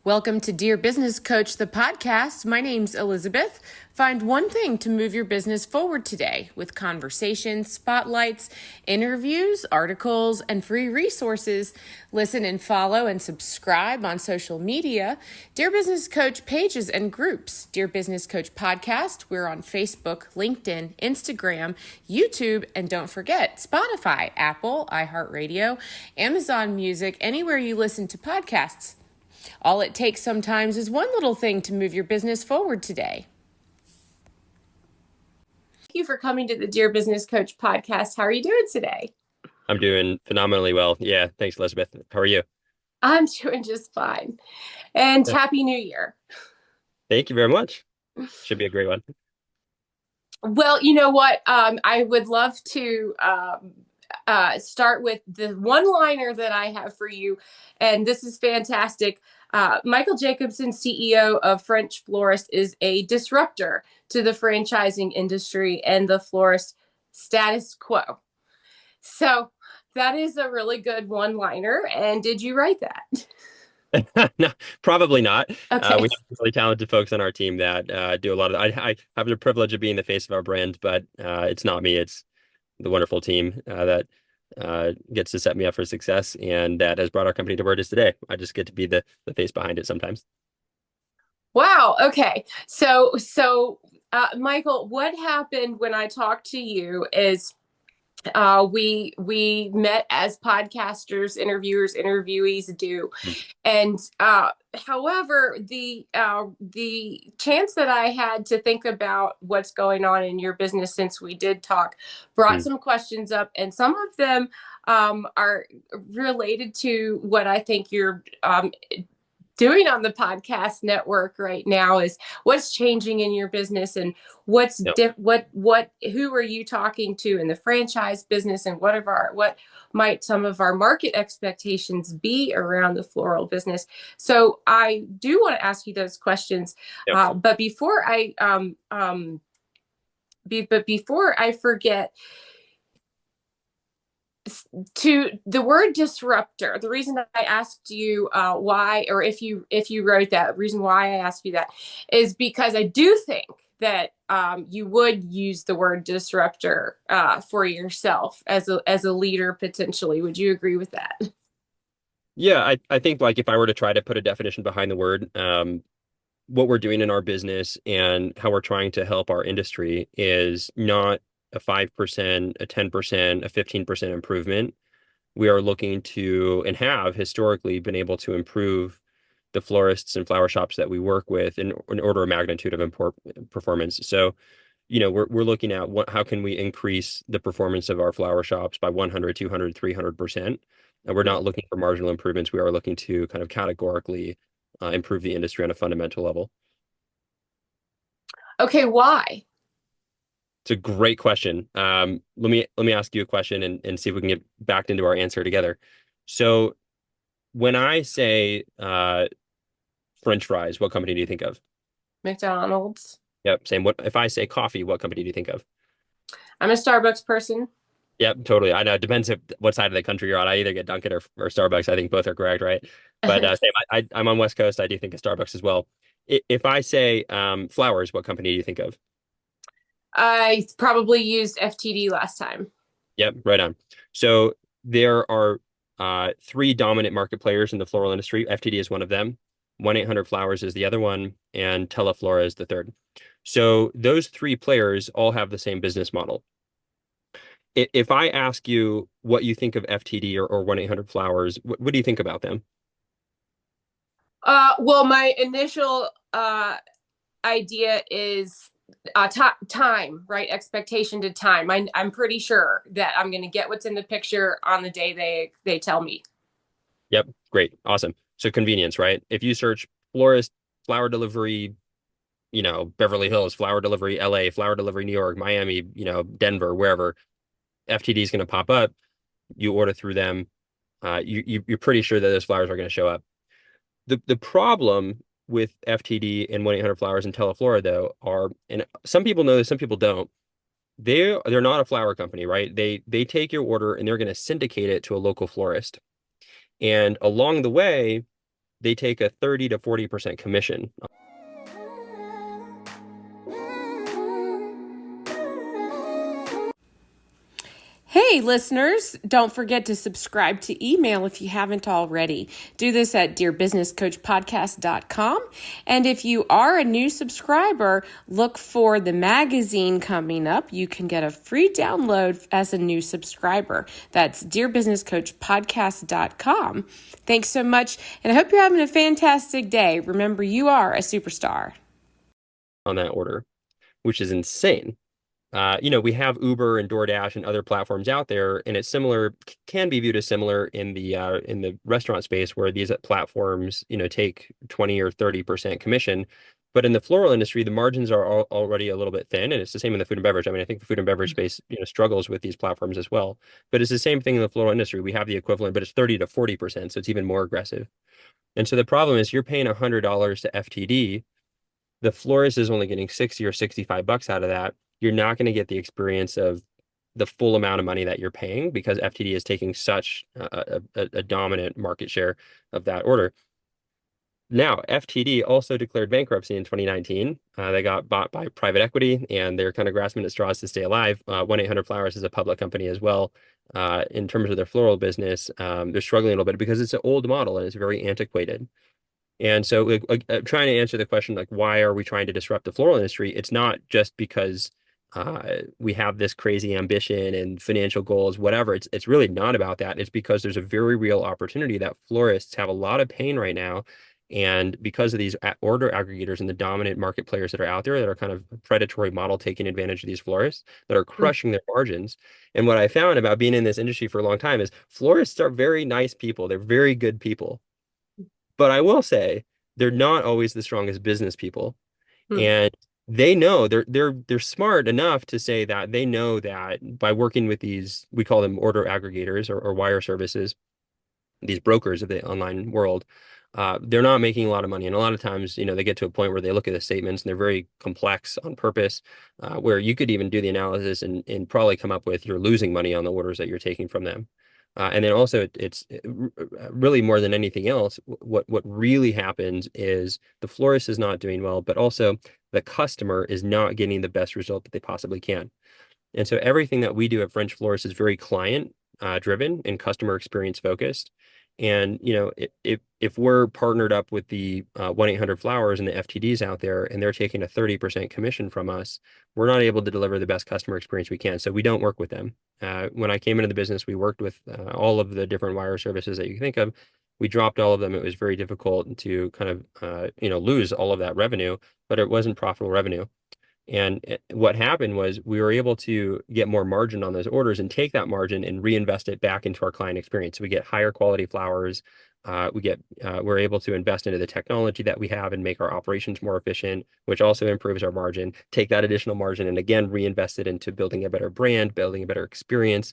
Welcome to Dear Business Coach, the podcast. My name's Elizabeth. Find one thing to move your business forward today with conversations, spotlights, interviews, articles, and free resources. Listen and follow and subscribe on social media. Dear Business Coach pages and groups. Dear Business Coach podcast. We're on Facebook, LinkedIn, Instagram, YouTube, and don't forget Spotify, Apple, iHeartRadio, Amazon Music, anywhere you listen to podcasts. All it takes sometimes is one little thing to move your business forward today. Thank you for coming to the Dear Business Coach podcast. How are you doing today? I'm doing phenomenally well. Yeah, thanks, Elizabeth. How are you? I'm doing just fine. And Happy New Year. Thank you very much. Should be a great one. Well, you know what? I would love to start with the one-liner that I have for you, and this is fantastic. Michael Jacobson, CEO of French Florist, is a disruptor to the franchising industry and the florist status quo. So that is a really good one-liner. And did you write that? No, probably not. Okay. We have really talented folks on our team that do a lot of. I have the privilege of being the face of our brand, but it's not me. It's the wonderful team that gets to set me up for success, and that has brought our company to where it is today. I just get to be the face behind it sometimes. Wow. Okay. So Michael, what happened when I talked to you is we met as podcasters, interviewers, interviewees do, and however, the chance that I had to think about what's going on in your business since we did talk brought some questions up, and some of them are related to what I think you're doing on the podcast network right now is what's changing in your business and what's who are you talking to in the franchise business, and what might some of our market expectations be around the floral business. So I do want to ask you those questions. But before I forget, to the word disruptor, the reason I asked you why, or if you wrote that, reason why I asked you that is because I do think that you would use the word disruptor for yourself as a leader potentially. Would you agree with that? Yeah, I think like if I were to try to put a definition behind the word, what we're doing in our business and how we're trying to help our industry is not a 5%, a 10%, a 15% improvement. We are looking to and have historically been able to improve the florists and flower shops that we work with in order of magnitude of performance. So, we're looking at how can we increase the performance of our flower shops by 100, 200, 300%. And we're not looking for marginal improvements. We are looking to kind of categorically improve the industry on a fundamental level. Okay, why? It's a great question. Let me ask you a question and see if we can get back into our answer together. So when I say French fries, what company do you think of? McDonald's. Yep, same. What if I say coffee, what company do you think of? I'm a Starbucks person. Yep, totally. I know it depends what side of the country you're on. I either get Dunkin' or Starbucks. I think both are correct, right? But same. I'm on West Coast. I do think of Starbucks as well. If I say flowers, what company do you think of? I probably used FTD last time. Yep, right on. So there are three dominant market players in the floral industry. FTD is one of them. 1-800-Flowers is the other one, and Teleflora is the third. So those three players all have the same business model. If I ask you what you think of FTD or 1-800-Flowers, what do you think about them? Well, my initial idea is time, right? Expectation to time. I'm pretty sure that I'm going to get what's in the picture on the day they tell me. Yep, great, awesome. So convenience, right? If you search florist, flower delivery, Beverly Hills, flower delivery, LA, flower delivery, New York, Miami, Denver, wherever, FTD is going to pop up. You order through them. You're pretty sure that those flowers are going to show up. The problem with FTD and 1-800-Flowers and Teleflora, though, are, and some people know this, some people don't. They're not a flower company, right? They take your order and they're going to syndicate it to a local florist. And along the way, they take a 30 to 40% commission. Hey, listeners, don't forget to subscribe to email if you haven't already. Do this at dearbusinesscoachpodcast.com. And if you are a new subscriber, look for the magazine coming up. You can get a free download as a new subscriber. That's dearbusinesscoachpodcast.com. Thanks so much, and I hope you're having a fantastic day. Remember, you are a superstar. On that order, which is insane. We have Uber and DoorDash and other platforms out there, and it's similar, can be viewed as similar in the restaurant space where these platforms, take 20 or 30% commission. But in the floral industry, the margins are already a little bit thin, and it's the same in the food and beverage. I mean, I think the food and beverage space, struggles with these platforms as well. But it's the same thing in the floral industry. We have the equivalent, but it's 30 to 40%, so it's even more aggressive. And so the problem is you're paying $100 to FTD. The florist is only getting 60 or $65 out of that. You're not going to get the experience of the full amount of money that you're paying because FTD is taking such a dominant market share of that order. Now, FTD also declared bankruptcy in 2019. They got bought by private equity, and they're kind of grasping at straws to stay alive. 1-800-Flowers is a public company as well. In terms of their floral business, they're struggling a little bit because it's an old model and it's very antiquated. And so, trying to answer the question, like, why are we trying to disrupt the floral industry? It's not just because we have this crazy ambition and financial goals, whatever. It's really not about that. It's because there's a very real opportunity that florists have a lot of pain right now. And because of these order aggregators and the dominant market players that are out there that are kind of predatory model taking advantage of these florists that are crushing their margins. And what I found about being in this industry for a long time is florists are very nice people. They're very good people. But I will say they're not always the strongest business people. Mm-hmm. And they know they're smart enough to say that they know that by working with these, we call them order aggregators or wire services, these brokers of the online world, they're not making a lot of money. And a lot of times, they get to a point where they look at the statements and they're very complex on purpose, where you could even do the analysis and probably come up with you're losing money on the orders that you're taking from them. And then also, it's really more than anything else. What really happens is the florist is not doing well, but also the customer is not getting the best result that they possibly can. And so everything that we do at French Florist is very client driven and customer experience focused. And if we're partnered up with the 1-800-Flowers and the FTDs out there, and they're taking a 30% commission from us, we're not able to deliver the best customer experience we can. So we don't work with them. When I came into the business, we worked with all of the different wire services that you can think of. We dropped all of them. It was very difficult to kind of lose all of that revenue, but it wasn't profitable revenue. And what happened was we were able to get more margin on those orders and take that margin and reinvest it back into our client experience. So we get higher quality flowers. We're able to invest into the technology that we have and make our operations more efficient, which also improves our margin. Take that additional margin and again reinvest it into building a better brand, building a better experience,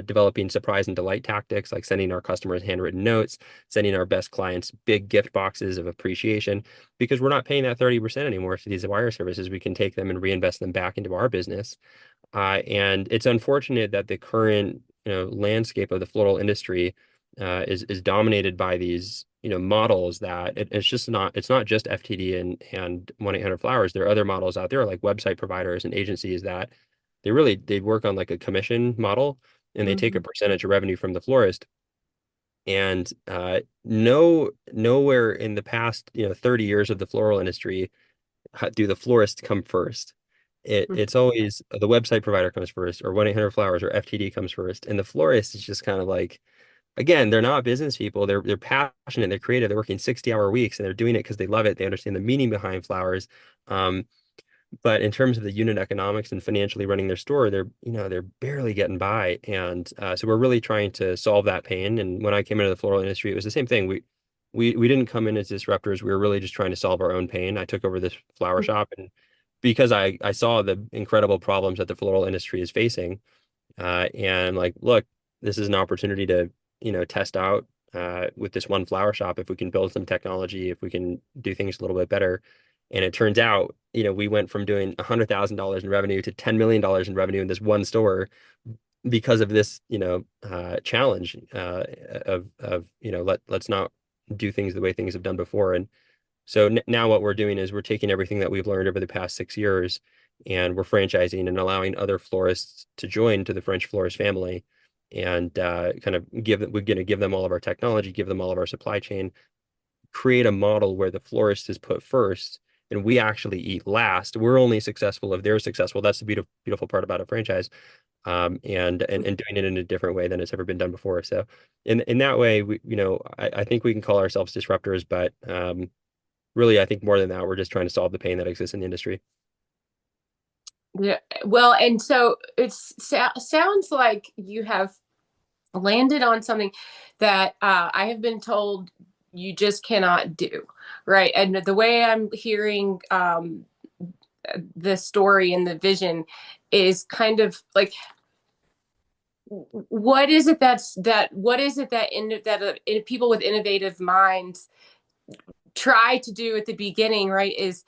developing surprise and delight tactics like sending our customers handwritten notes, sending our best clients big gift boxes of appreciation. Because we're not paying that 30% anymore for these wire services, we can take them and reinvest them back into our business. And it's unfortunate that the current landscape of the floral industry is dominated by these models that it's not just FTD and 1-800-Flowers. There are other models out there like website providers and agencies that they work on like a commission model and they take a percentage of revenue from the florist. And nowhere in the past 30 years of the floral industry do the florists come first. It's always the website provider comes first, or 1-800-Flowers or FTD comes first, and the florist is just kind of like, again, they're not business people. They're passionate, they're creative, they're working 60-hour weeks, and they're doing it because they love it. They understand the meaning behind flowers. But in terms of the unit economics and financially running their store, they're barely getting by. And so we're really trying to solve that pain. And when I came into the floral industry, it was the same thing. We didn't come in as disruptors. We were really just trying to solve our own pain. I took over this flower shop, and because I saw the incredible problems that the floral industry is facing, and I'm like, look, this is an opportunity to test out with this one flower shop if we can build some technology, if we can do things a little bit better. And it turns out, we went from doing $100,000 in revenue to $10 million in revenue in this one store because of this, challenge let's not do things the way things have done before. And so now what we're doing is we're taking everything that we've learned over the past 6 years and we're franchising and allowing other florists to join to the French Florist family and kind of we're going to give them all of our technology, give them all of our supply chain, create a model where the florist is put first and we actually eat last. We're only successful if they're successful. That's the beautiful part about a franchise. And doing it in a different way than it's ever been done before. So in that way, I think we can call ourselves disruptors, but really, I think more than that, we're just trying to solve the pain that exists in the industry. Yeah. Well, and so it sounds like you have landed on something that I have been told you just cannot do, right? And the way I'm hearing the story and the vision is kind of like, what is it what is it that people with innovative minds try to do at the beginning, right? Is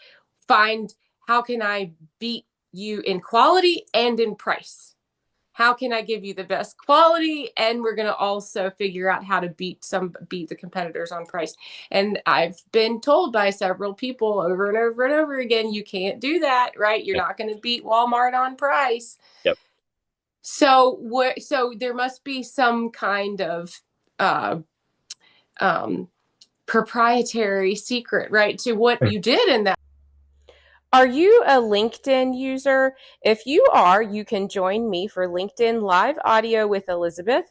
find, how can I beat you in quality and in price? How can I give you the best quality? And we're going to also figure out how to beat the competitors on price. And I've been told by several people over and over and over again, you can't do that, right? You're Yep. not going to beat Walmart on price. Yep. So there must be some kind of uh, um, proprietary secret, right, to what you did in that. Are you a LinkedIn user? If you are, you can join me for LinkedIn Live Audio with Elizabeth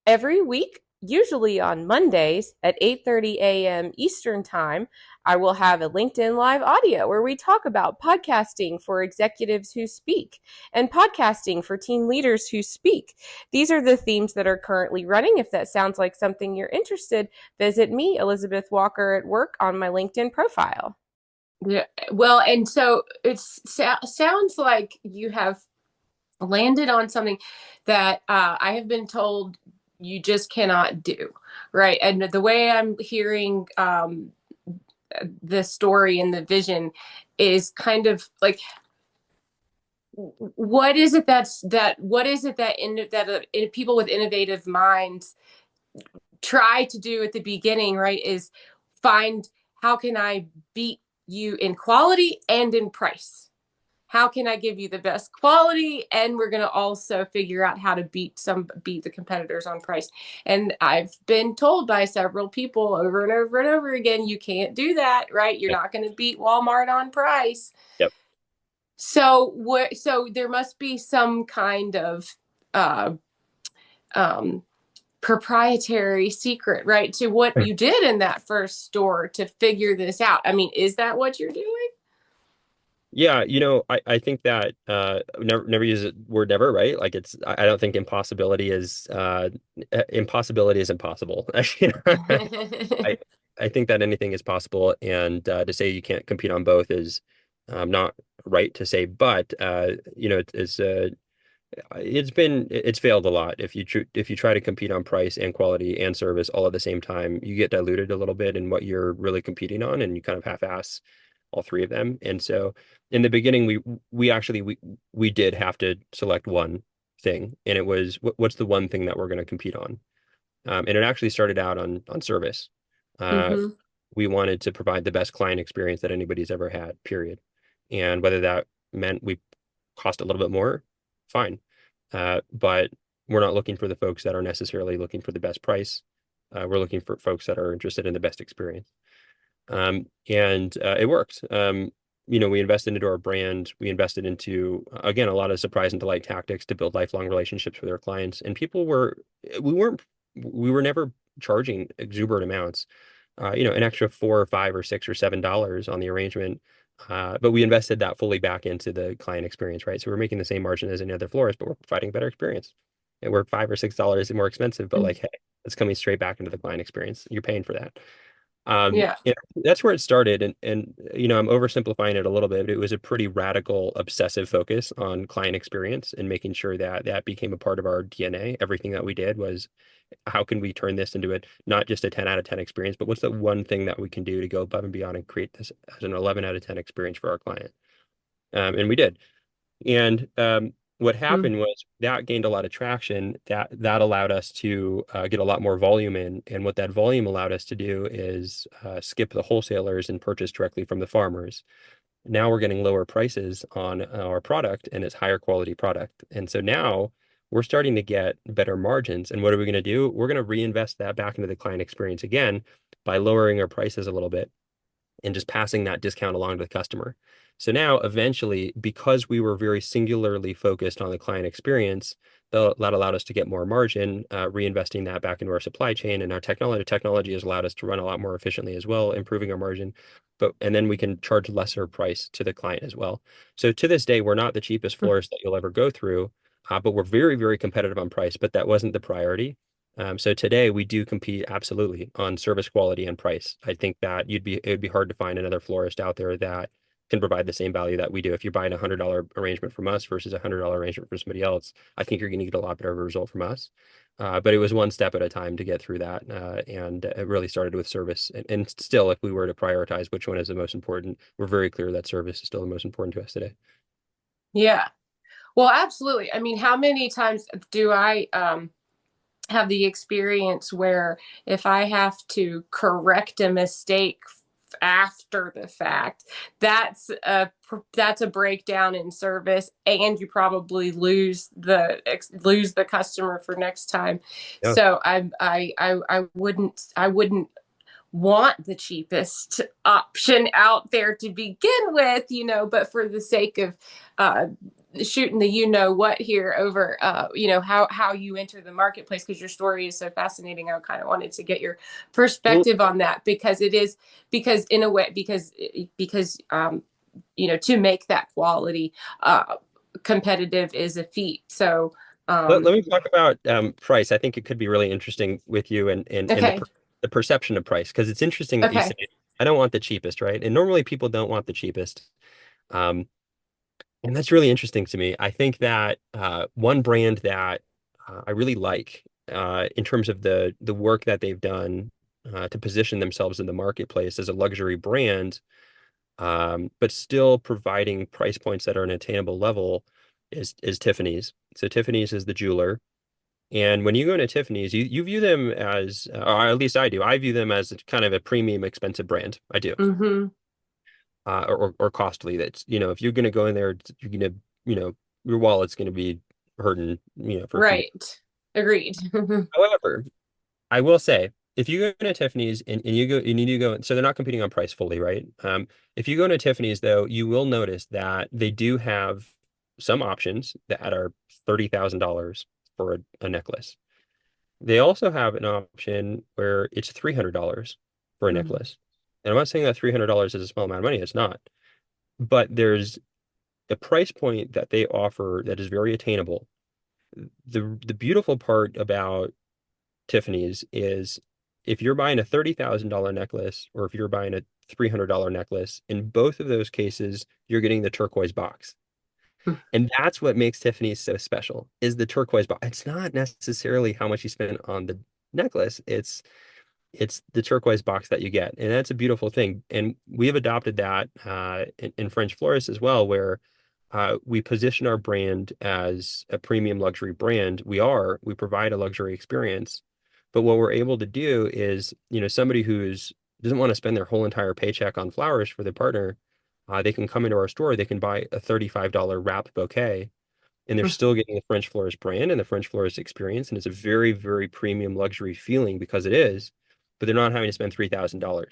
every week, usually on Mondays at 8:30 a.m. Eastern Time. I will have a LinkedIn Live Audio where we talk about podcasting for executives who speak and podcasting for team leaders who speak. These are the themes that are currently running. If that sounds like something you're interested, visit me, Elizabeth Walker at Work, on my LinkedIn profile. Yeah. Well, and so it sounds like you have landed on something that I have been told you just cannot do, right? And the way I'm hearing the story and the vision is kind of like, what is it what is it that people with innovative minds try to do at the beginning, right? Is find, how can I beat you in quality and in price? How can I give you the best quality? And we're going to also figure out how to beat the competitors on price. And I've been told by several people over and over and over again, you can't do that, right? You're Yep. not going to beat Walmart on price. Yep. So there must be some kind of uh, um, proprietary secret, right, to what you did in that first store to figure this out. I mean, is that what you're doing? Yeah, I think that never use the word never, right? Like I don't think impossibility is impossible. You know? I I think that anything is possible, and to say you can't compete on both is not right to say. But it's failed a lot. If you try to compete on price and quality and service all at the same time, you get diluted a little bit in what you're really competing on, and you kind of half-ass all three of them. And so in the beginning, we did have to select one thing, and it was what's the one thing that we're going to compete on. And it actually started out on service. Uh, Mm-hmm. we wanted to provide the best client experience that anybody's ever had, period. And whether that meant we cost a little bit more, fine. But we're not looking for the folks that are necessarily looking for the best price. We're looking for folks that are interested in the best experience. And it worked. We invested into our brand. We invested into, again, a lot of surprise and delight tactics to build lifelong relationships with our clients. And we were never charging exuberant amounts, an extra $4 or $5 or $6 or $7 on the arrangement. But we invested that fully back into the client experience, right? So we're making the same margin as any other florist, but we're providing a better experience. And we're $5 or $6 more expensive, but like, hey, it's coming straight back into the client experience. You're paying for that. Yeah. And that's where it started. And I'm oversimplifying it a little bit, but it was a pretty radical, obsessive focus on client experience and making sure that that became a part of our DNA. Everything that we did was, how can we turn this into not just a 10 out of 10 experience, but what's the one thing that we can do to go above and beyond and create this as an 11 out of 10 experience for our client? And we did. And what Mm. happened was that gained a lot of traction. That allowed us to get a lot more volume in, and what that volume allowed us to do is skip the wholesalers and purchase directly from the farmers. Now we're getting lower prices on our product, and it's higher quality product. And so now we're starting to get better margins. And what are we going to do? We're going to reinvest that back into the client experience again by lowering our prices a little bit and just passing that discount along to the customer. So now, eventually, because we were very singularly focused on the client experience, that allowed us to get more margin, reinvesting that back into our supply chain and our technology. Technology has allowed us to run a lot more efficiently as well, improving our margin. And then we can charge lesser price to the client as well. So to this day, we're not the cheapest florist that you'll ever go through, but we're very, very competitive on price. But that wasn't the priority. So today we do compete absolutely on service quality and price. I think that it would be hard to find another florist out there that can provide the same value that we do. If you're buying $100 arrangement from us versus $100 arrangement from somebody else, I think you're going to get a lot better result from us. But it was one step at a time to get through that. And it really started with service. And still, if we were to prioritize which one is the most important, we're very clear that service is still the most important to us today. Yeah. Well, absolutely. I mean, how many times do I have the experience where if I have to correct a mistake after the fact, that's a breakdown in service, and you probably lose the customer for next time. Yeah. So I wouldn't want the cheapest option out there to begin with, but for the sake of uh, shooting the what here over how you enter the marketplace, because your story is so fascinating. I kind of wanted to get your Well, perspective on that, because in a way, because to make that quality competitive is a feat. So let me talk about price. I think it could be really interesting with you and okay. the perception of price, because it's interesting that you say, Okay. I don't want the cheapest, right? And normally people don't want the cheapest. Um, and that's really interesting to me. I think that one brand that I really like in terms of the work that they've done to position themselves in the marketplace as a luxury brand, but still providing price points that are an attainable level is Tiffany's. So Tiffany's is the jeweler. And when you go into Tiffany's, you view them as, or at least I do, I view them as kind of a premium expensive brand. I do. Mm-hmm. Or costly. That's, if you're going to go in there, you're going to, your wallet's going to be hurting, for a few days. Right. Agreed. However, I will say, if you go into Tiffany's you need to go, so they're not competing on price fully, right? If you go into Tiffany's though, you will notice that they do have some options that are $30,000 for a necklace. They also have an option where it's $300 for a Mm-hmm. necklace. And I'm not saying that $300 is a small amount of money. It's not. But there's a price point that they offer that is very attainable. The beautiful part about Tiffany's is if you're buying a $30,000 necklace or if you're buying a $300 necklace, in both of those cases, you're getting the turquoise box. And that's what makes Tiffany's so special is the turquoise box. It's not necessarily how much you spend on the necklace. It's the turquoise box that you get. And that's a beautiful thing. And we have adopted that in French Florist as well, where we position our brand as a premium luxury brand. We provide a luxury experience. But what we're able to do is, somebody who's doesn't want to spend their whole entire paycheck on flowers for their partner, they can come into our store, they can buy a $35 wrap bouquet, and they're still getting the French Florist brand and the French Florist experience. And it's a very, very premium luxury feeling because it is, but they're not having to spend $3,000.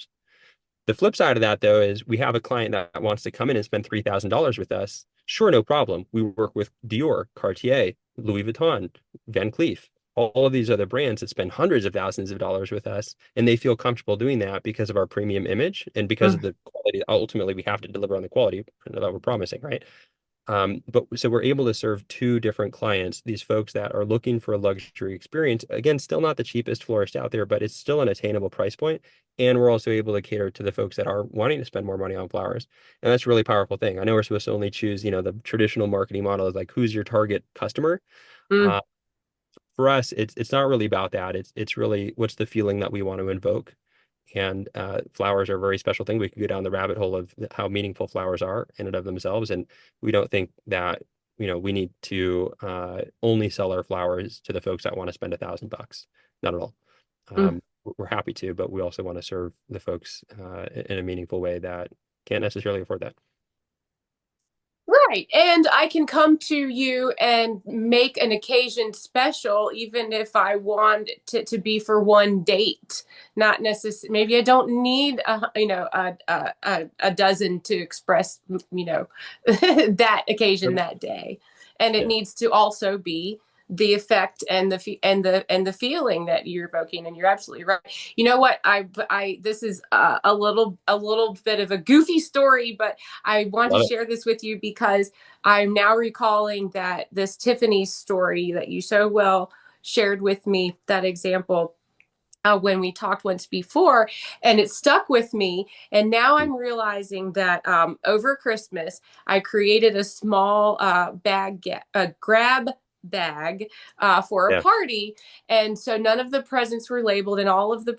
The flip side of that, though, is we have a client that wants to come in and spend $3,000 with us. Sure, no problem. We work with Dior, Cartier, Louis Vuitton, Van Cleef, all of these other brands that spend hundreds of thousands of dollars with us, and they feel comfortable doing that because of our premium image and because of the quality. Ultimately, we have to deliver on the quality that we're promising, right? But so we're able to serve two different clients, these folks that are looking for a luxury experience. Again, still not the cheapest florist out there, but it's still an attainable price point. And we're also able to cater to the folks that are wanting to spend more money on flowers. And that's a really powerful thing. I know we're supposed to only choose, the traditional marketing model is like, who's your target customer? Mm-hmm. Uh, for us, it's not really about that. It's really what's the feeling that we want to invoke. And flowers are a very special thing. We could go down the rabbit hole of how meaningful flowers are in and of themselves. And we don't think that we need to only sell our flowers to the folks that want to spend $1,000. Not at all. Mm. We're happy to, but we also want to serve the folks in a meaningful way that can't necessarily afford that. Right. And I can come to you and make an occasion special, even if I want it to be for one date. Not necessarily, maybe I don't need a dozen to express, that occasion that day. And it Yeah. needs to also be the effect and the feeling that you're evoking. And you're absolutely right. You know what? I this is a little bit of a goofy story, but I want to Love it. share this with you because I'm now recalling that this Tiffany story that you so well shared with me, that example, when we talked once before, and it stuck with me. And now I'm realizing that over Christmas, I created a small a grab bag for a Yeah. party. And so none of the presents were labeled, and all of the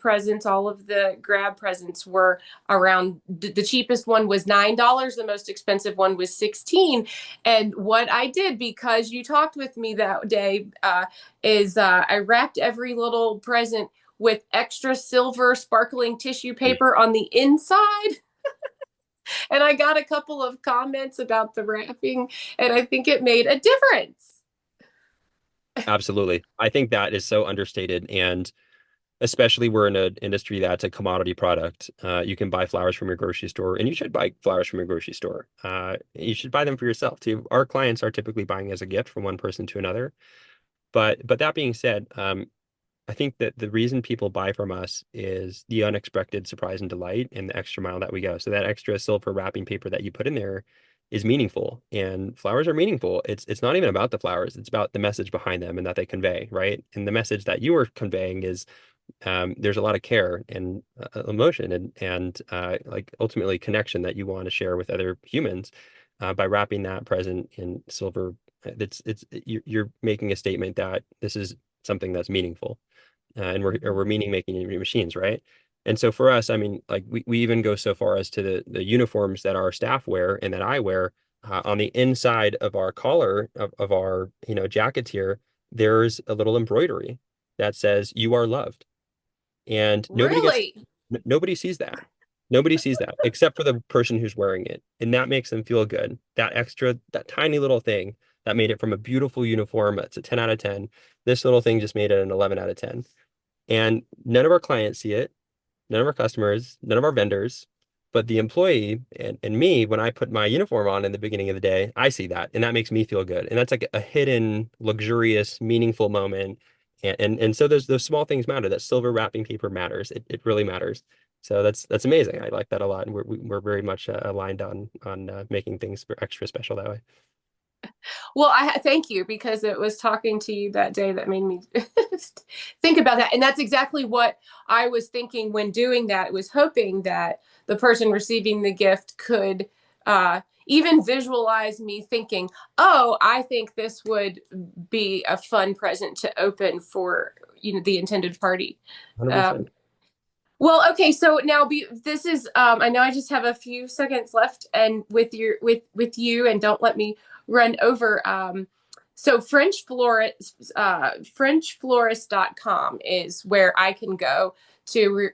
grab presents were around the cheapest one was $9. The most expensive one was 16. And what I did, because you talked with me that day, is I wrapped every little present with extra silver sparkling tissue paper on the inside. And I got a couple of comments about the wrapping, and I think it made a difference. Absolutely. I think that is so understated. And especially we're in an industry that's a commodity product. You can buy flowers from your grocery store, and you should buy flowers from your grocery store. You should buy them for yourself too. Our clients are typically buying as a gift from one person to another. But that being said, I think that the reason people buy from us is the unexpected surprise and delight and the extra mile that we go. So that extra silver wrapping paper that you put in there is meaningful, and flowers are meaningful. It's not even about the flowers, it's about the message behind them and that they convey, right? And the message that you are conveying is there's a lot of care and emotion and like ultimately connection that you want to share with other humans by wrapping that present in silver. You're making a statement that this is something that's meaningful, and we're meaning making machines, right? And so for us, I mean, like we even go so far as to the uniforms that our staff wear and that I wear on the inside of our collar of our jackets here, there's a little embroidery that says "You are loved." And Really? nobody sees that. Nobody sees that except for the person who's wearing it. And that makes them feel good. That tiny little thing that made it from a beautiful uniform, it's a 10 out of 10. This little thing just made it an 11 out of 10. And none of our clients see it, none of our customers, none of our vendors, but the employee and me, when I put my uniform on in the beginning of the day, I see that and that makes me feel good. And that's like a hidden, luxurious, meaningful moment. And so those small things matter. That silver wrapping paper matters. It really matters. So that's amazing. I like that a lot. And we're very much aligned on making things extra special that way. Well, I thank you, because it was talking to you that day that made me think about that. And that's exactly what I was thinking when doing that. I was hoping that the person receiving the gift could even visualize me thinking, oh, I think this would be a fun present to open for the intended party. 100%. Um, well, okay, so now this is I know I just have a few seconds left, and with you, and don't let me run over. So FrenchFlorist.com is where I can go to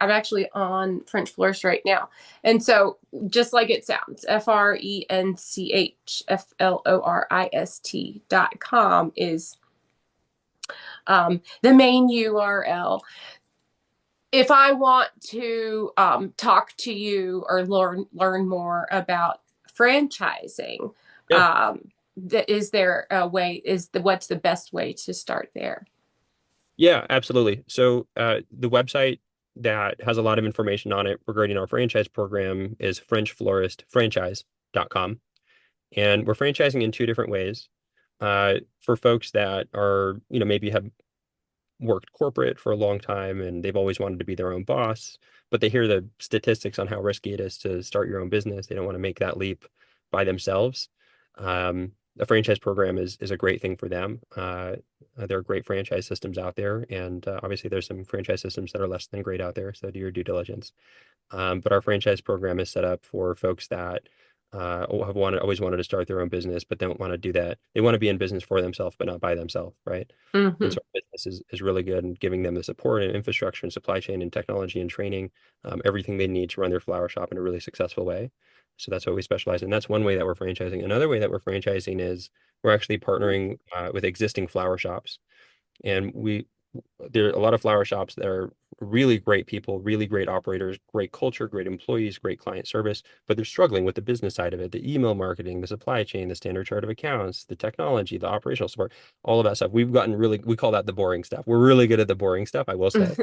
I'm actually on French Florist right now. And so just like it sounds, FrenchFlorist.com is the main URL. If I want to talk to you or learn more about franchising, Yeah. is there a way? What's the best way to start there? Yeah, absolutely. So the website that has a lot of information on it regarding our franchise program is FrenchFloristFranchise.com. And we're franchising in two different ways. For folks that are, maybe have worked corporate for a long time and they've always wanted to be their own boss, but they hear the statistics on how risky it is to start your own business. They don't want to make that leap by themselves. A franchise program is a great thing for them. There are great franchise systems out there, and obviously there's some franchise systems that are less than great out there. So do your due diligence. But our franchise program is set up for folks that have always wanted to start their own business, but don't want to do that. They want to be in business for themselves, but not by themselves, right? And Hmm. so our business is really good in giving them the support and infrastructure and supply chain and technology and training, everything they need to run their flower shop in a really successful way. So that's what we specialize in. That's one way that we're franchising. Another way that we're franchising is we're actually partnering with existing flower shops. And there are a lot of flower shops that are really great people, really great operators, great culture, great employees, great client service, but they're struggling with the business side of it, the email marketing, the supply chain, the standard chart of accounts, the technology, the operational support, all of that stuff. We call that the boring stuff. We're really good at the boring stuff, I will say.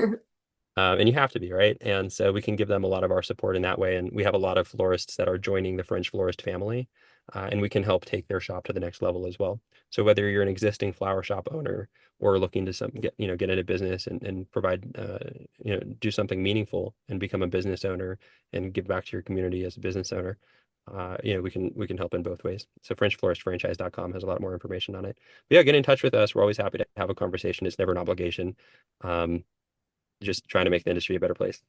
And you have to be, right? And so we can give them a lot of our support in that way. And we have a lot of florists that are joining the French Florist family, and we can help take their shop to the next level as well. So whether you're an existing flower shop owner or looking to get into business and provide, do something meaningful and become a business owner and give back to your community as a business owner, we can help in both ways. So FrenchFloristFranchise.com has a lot more information on it. But yeah, get in touch with us. We're always happy to have a conversation. It's never an obligation. Um, just trying to make the industry a better place.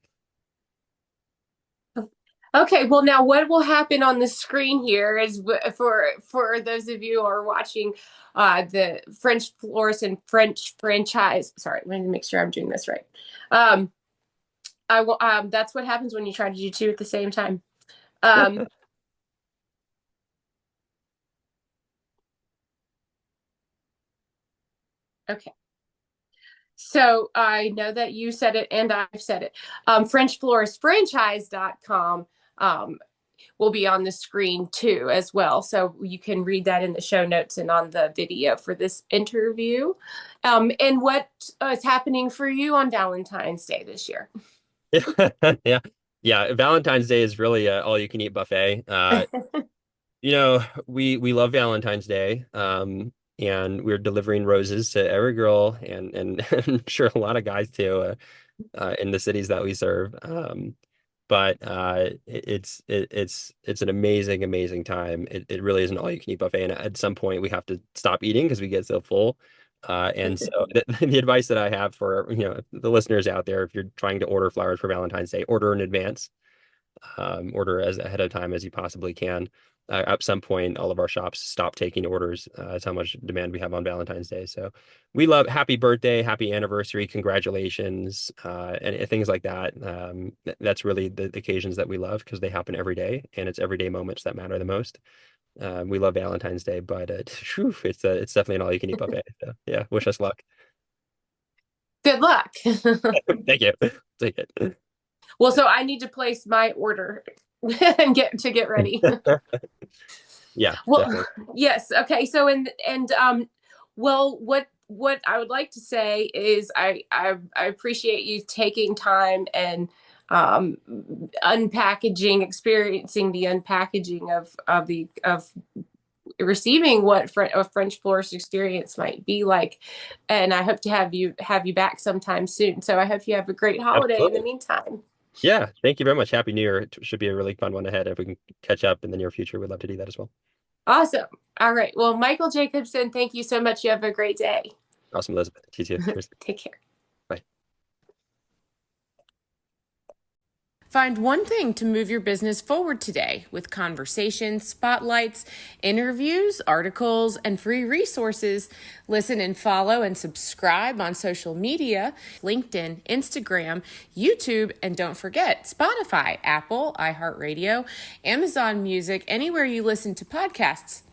Okay, well now what will happen on the screen here is for those of you who are watching the French Florist and French franchise. Sorry, let me make sure I'm doing this right. Um, that's what happens when you try to do two at the same time. Um, okay. So I know that you said it and I've said it. FrenchFloristFranchise.com will be on the screen too as well. So you can read that in the show notes and on the video for this interview. And what is happening for you on Valentine's Day this year? Yeah. Yeah. Valentine's Day is really a all you can eat buffet. We love Valentine's Day. And we're delivering roses to every girl and I'm sure a lot of guys too, in the cities that we serve. But it's an amazing, amazing time. It really is an all you can eat buffet. And at some point we have to stop eating because we get so full. And so the advice that I have for, the listeners out there, if you're trying to order flowers for Valentine's Day, order in advance, order as ahead of time as you possibly can. At some point, all of our shops stop taking orders. That's how much demand we have on Valentine's Day. So we love happy birthday, happy anniversary, congratulations, and things like that. That's really the occasions that we love because they happen every day, and it's everyday moments that matter the most. We love Valentine's Day, but it's definitely an all-you-can-eat buffet. So, yeah, wish us luck. Good luck. Thank you. Take it. Well, so I need to place my order and get ready. Yeah, Well, definitely. yes. Okay. So well, what I would like to say is I appreciate you taking time and um unpackaging, experiencing the unpackaging of receiving what a French florist experience might be like. And I hope to have you back sometime soon. So I hope you have a great holiday in the Absolutely. meantime. Yeah, thank you very much. Happy New Year. It should be a really fun one ahead. If we can catch up in the near future, we'd love to do that as well. Awesome. All right. Well, Michael Jacobson, thank you so much. You have a great day. Awesome, Elizabeth. You too. Cheers. Take care. Bye. Find one thing to move your business forward today with conversations, spotlights, interviews, articles, and free resources. Listen and follow and subscribe on social media, LinkedIn, Instagram, YouTube, and don't forget Spotify, Apple, iHeartRadio, Amazon Music, anywhere you listen to podcasts.